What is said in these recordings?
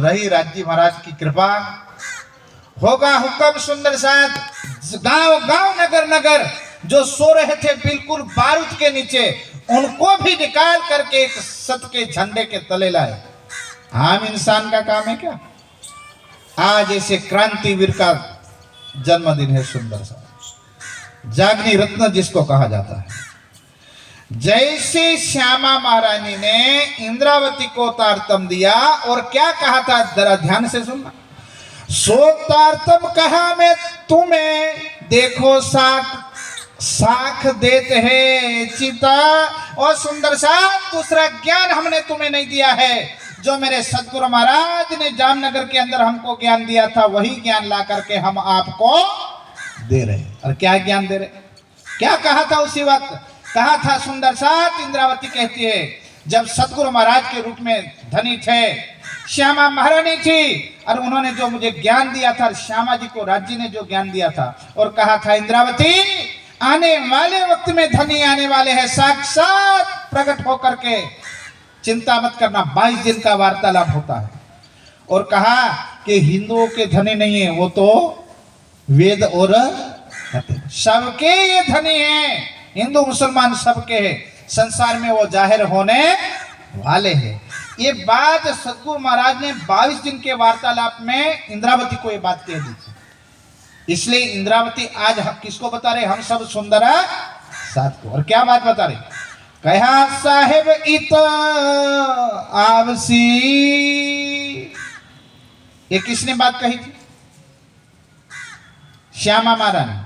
रही राज्य महाराज की कृपा, होगा हुक्म सुंदर साथ, गांव गांव नगर नगर जो सो रहे थे बिल्कुल बारूद के नीचे, उनको भी निकाल करके एक सत के झंडे के तले लाए। आम इंसान का काम है क्या? आज ऐसे क्रांतिवीर का जन्मदिन है सुंदर सा, जागनी रत्न जिसको कहा जाता है। जैसे श्यामा महारानी ने इंद्रावती को तारतम दिया और क्या कहा था, जरा ध्यान से सुनना। सो तारतम कहा मैं तुम्हें, देखो साख देते हैं चिता। और सुंदर सा दूसरा ज्ञान हमने तुम्हें नहीं दिया है, जो मेरे सदगुरु महाराज ने जामनगर के अंदर हमको ज्ञान दिया था, वही ज्ञान ला करके हम आपको दे रहे। और क्या ज्ञान दे रहे, क्या कहा था उसी वक्त? कहा था सुंदर साथ, इंद्रावती कहती है, जब सदगुरु महाराज के रूप में धनी थे, श्यामा महारानी थी, और उन्होंने जो मुझे ज्ञान दिया था, श्यामा जी को राज्य ने जो ज्ञान दिया था, और कहा था इंद्रावती आने वाले वक्त में धनी आने वाले हैं, साक्षात प्रकट होकर के, चिंता मत करना, 22 दिन का वार्तालाप होता है। और कहा कि हिंदुओं के धनी नहीं है, वो तो वेद और सबके ये धनी हैं, हिंदू मुसलमान सबके हैं, संसार में वो जाहिर होने वाले हैं। ये बात सदगुरु महाराज ने 22 दिन के वार्तालाप में इंद्रावती को ये बात कह दी थी। इसलिए इंद्रावती आज किसको बता रहे? हम सब सुंदर साथ को। और क्या बात बता रहे? कहा साहेब इत आवसी, ये किसने बात कही थी? श्यामा महारानी।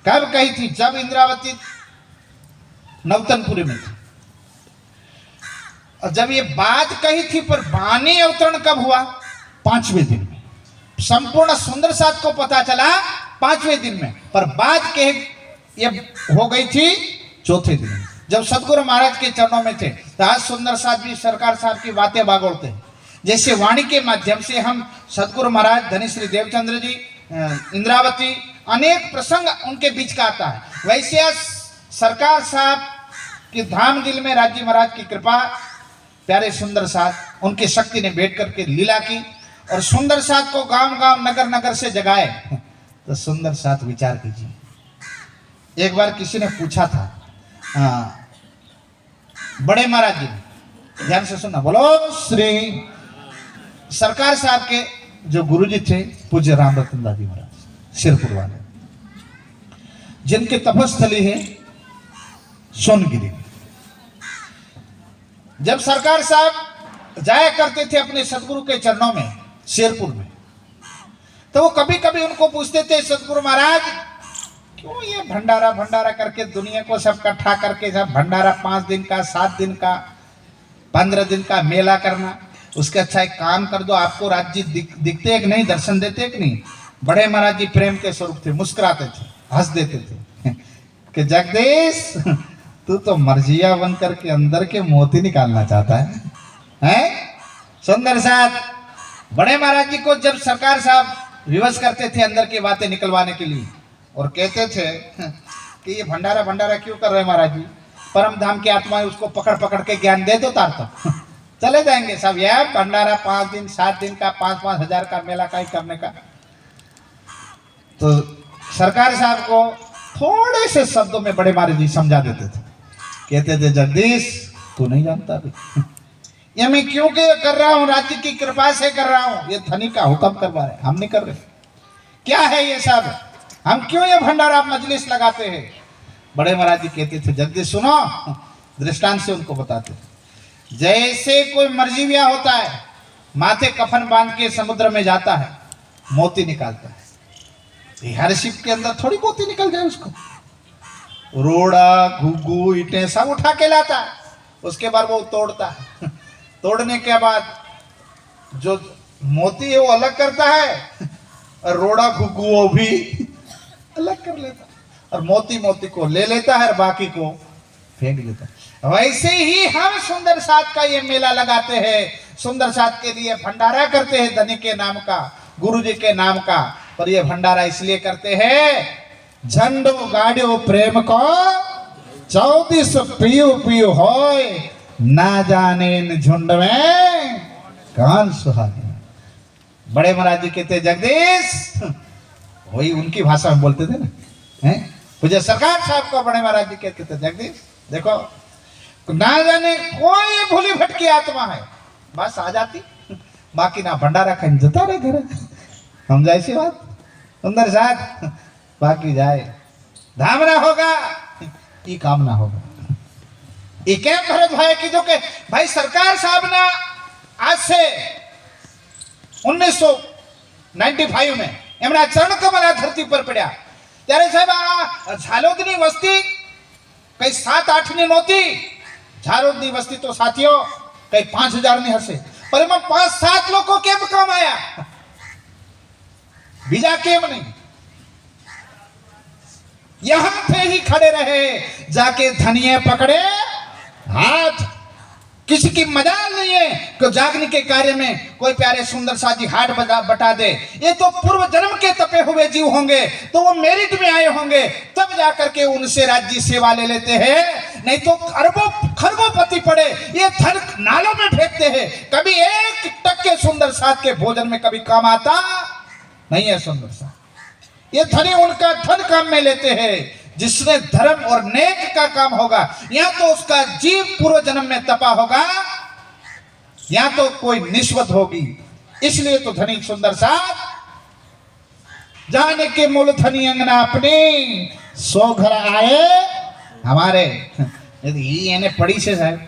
कब कही थी? जब इंद्रावती नवतनपुरी में थी। और जब ये बात कही थी, पर वाणी अवतरण कब हुआ? 5वें दिन में। संपूर्ण सुंदर साथ को पता चला 5वें दिन में, पर बात कह ये हो गई थी 4थे दिन में, जब सदगुरु महाराज के चरणों में थे। तो आज सुंदर साथ भी सरकार साहब की बातें बागोड़ते हैं। जैसे वाणी के माध्यम से हम सदगुरु महाराज, धनी श्री देवचंद्र जी, इंद्रावती, अनेक प्रसंग उनके बीच का आता है। वैसे आज सरकार साहब की धाम दिल में राज्य महाराज की कृपा, प्यारे सुंदर साथ उनकी शक्ति ने बैठ करके लीला की, और सुंदर साथ को गांव गांव नगर नगर से जगाए। तो सुंदर साथ विचार कीजिए, एक बार किसी ने पूछा था, बड़े महाराज जी, ध्यान से सुनना, बोलो श्री सरकार साहब के जो गुरुजी थे पूज्य राम रतन दादी महाराज सिरपुर वाले, जिनकी तपस्थली है सोनगिरी। जब सरकार साहब जाया करते थे अपने सदगुरु के चरणों में शेरपुर में, तो वो कभी कभी उनको पूछते थे, सदगुरु महाराज क्यों ये भंडारा भंडारा करके दुनिया को सब इकट्ठा करके सब भंडारा 5 दिन का, 7 दिन का, 15 दिन का मेला करना, उसके अच्छा एक काम कर दो, आपको राज्य दिखते एक नहीं, दर्शन देते एक नहीं। बड़े महाराज जी प्रेम के स्वरूप थे, मुस्कुराते थे, हंस देते थे कि जगदीश तू तो मर्जिया बन करके अंदर के मोती निकालना चाहता है, हैं? सुंदर साथ बड़े महाराज जी को जब सरकार साहब विवश करते थे अंदर की बातें निकलवाने के लिए, और कहते थे कि ये भंडारा भंडारा क्यों कर रहे हैं महाराज जी, परम धाम की आत्मा है, उसको पकड़ पकड़ के ज्ञान दे दो, तारतम चले जाएंगे सब। यह भंडारा 5 दिन 7 दिन का, 5-5 हजार का मेला का ही करने का। तो सरकार साहब को थोड़े से शब्दों में बड़े महाराज जी समझा देते थे, कहते थे जगदीश तू नहीं जानता अभी ये मैं क्यों कर रहा हूँ, राज्य की कृपा से कर रहा हूँ, ये धनी का हुक्म करवा रहे, हम नहीं कर रहे। क्या है ये सब, हम क्यों ये भंडारा मजलिस लगाते हैं? बड़े महाराज जी कहते थे, जगदीश सुनो, दृष्टांत से उनको बताते थे। जैसे कोई मर्जी ब्याह होता है, माथे कफन बांध के समुद्र में जाता है, मोती निकालता है, हर शिप के अंदर थोड़ी मोती निकल जाए, उसको रोड़ा घुघू ईंटें सब उठा के लाता है, उसके बाद वो तोड़ता है, तोड़ने के बाद जो मोती है वो अलग करता है, और रोड़ा घुघू वो भी अलग कर लेता है, और मोती मोती को ले लेता है और बाकी को फेंक देता है। वैसे ही हम सुंदर साथ का ये मेला लगाते हैं, सुंदर साथ के लिए भंडारा करते हैं, धनी के नाम का, गुरु जी के नाम का। पर ये भंडारा इसलिए करते हैं, झंडो गाड़ियो प्रेम को 34 पियो पियो होय, ना जाने इन झुंड में कौन सुहागे। बड़े महाराज जी कहते जगदीश, वही उनकी भाषा में बोलते थे ना, हैं? पूज्य सरकार साहब को बड़े महाराज जी कहते थे जगदीश देखो, ना जाने कोई भूली भटकी आत्मा है, बस आ जाती, बाकी ना भंडारा खाई जता रहे घर, समझा ऐसी बात सुंदर साथ, बाकी जाए धाम ना होगा, ये काम ना होगा। ये क्या भरत भाई की जो के भाई सरकार साहब ना आज से 1995 में એમના ચરણ કમળ આ ધરતી પર પડ્યા ત્યારે સાહેબ આ ઝાલોદની વસ્તી કઈ 7-8 ની નહોતી। ઝાલોદની વસ્તી તો સાથીઓ કઈ 5000 ની હશે, पर એમાં 5-7 લોકો કેમ કામ આયા, બીજા કેમ नहीं? यहां पे ही खड़े रहे, जाके धनिये पकड़े हाथ, किसी की मजाल नहीं है कि जागने के कार्य में कोई प्यारे सुंदर सा जी हाथ बटा दे। ये तो पूर्व जन्म के तपे हुए जीव होंगे, तो वो मेरिट में आए होंगे, तब जाकर के उनसे राज्य सेवा ले लेते हैं, नहीं तो अरबों खरबों पड़े ये धन नालों में फेंकते हैं। कभी एक टक्के सुंदर साथ के भोजन में कभी काम आता नहीं है सुंदर साथ। ये धनी उनका धन काम में लेते हैं, जिसने धर्म और नेक का काम होगा, या तो उसका जीव पूर्व जन्म में तपा होगा, या तो कोई निस्बत होगी। इसलिए तो धनी सुंदर साथ जाने के मूल धनी अंगना अपनी, सो घर आए हमारे। यदि ये पड़ी से साहब